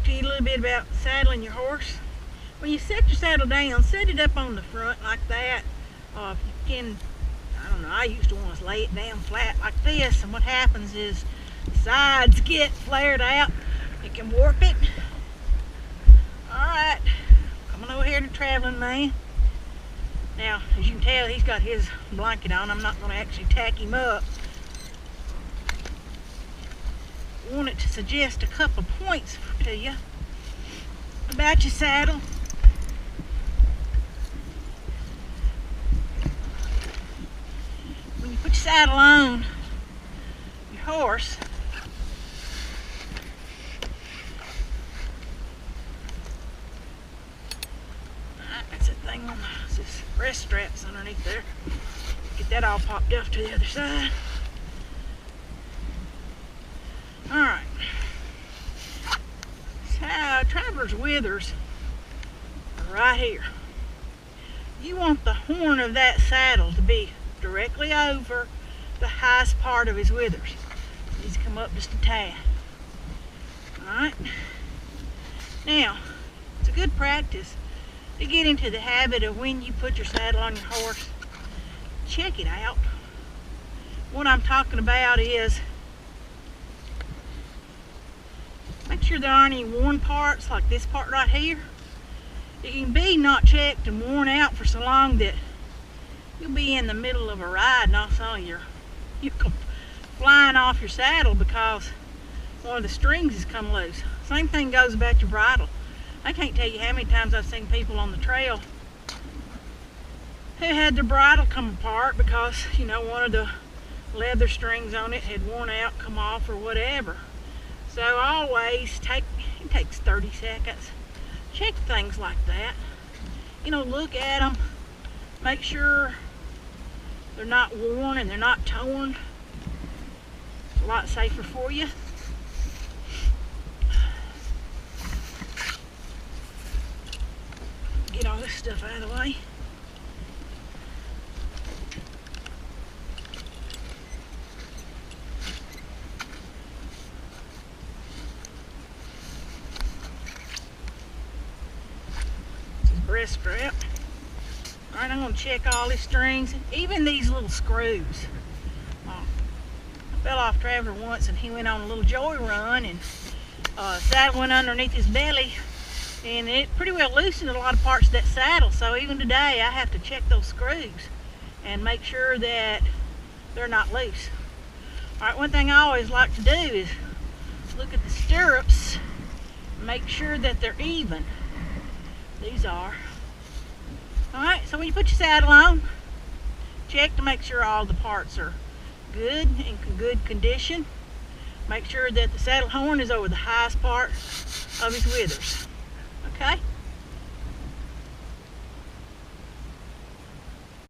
to you a little bit about saddling your horse. When you set your saddle down, set it up on the front like that. If you can, I don't know, I used to want to lay it down flat like this, and what happens is the sides get flared out. It can warp it. Alright, coming over here to Traveling Man. Now, as you can tell, he's got his blanket on. I'm not going to actually tack him up. I wanted to suggest a couple of points to you about your saddle. When you put your saddle on your horse, that's that thing on this breast straps underneath there. Get that all popped off to the other side. Alright. So, traveler's withers are right here. You want the horn of that saddle to be directly over the highest part of his withers. It needs to come up just a tad. Alright. Now, it's a good practice to get into the habit of when you put your saddle on your horse, check it out. What I'm talking about is make sure there aren't any worn parts like this part right here. It can be not checked and worn out for so long that you'll be in the middle of a ride and all of a sudden you're flying off your saddle because one of the strings has come loose. Same thing goes about your bridle. I can't tell you how many times I've seen people on the trail who had their bridle come apart because, you know, one of the leather strings on it had worn out, come off, or whatever. So always it takes 30 seconds. Check things like that. You know, look at them. Make sure they're not worn and they're not torn. It's a lot safer for you. Get all this stuff out of the way. This is breast strap. Alright, I'm going to check all these strings, even these little screws. I fell off Traveler once and he went on a little joy run and saddle went underneath his belly. And it pretty well loosened a lot of parts of that saddle, so even today I have to check those screws and make sure that they're not loose. Alright, one thing I always like to do is look at the stirrups, make sure that they're even. These are. Alright, so when you put your saddle on, check to make sure all the parts are good, in good condition. Make sure that the saddle horn is over the highest part of his withers. Okay?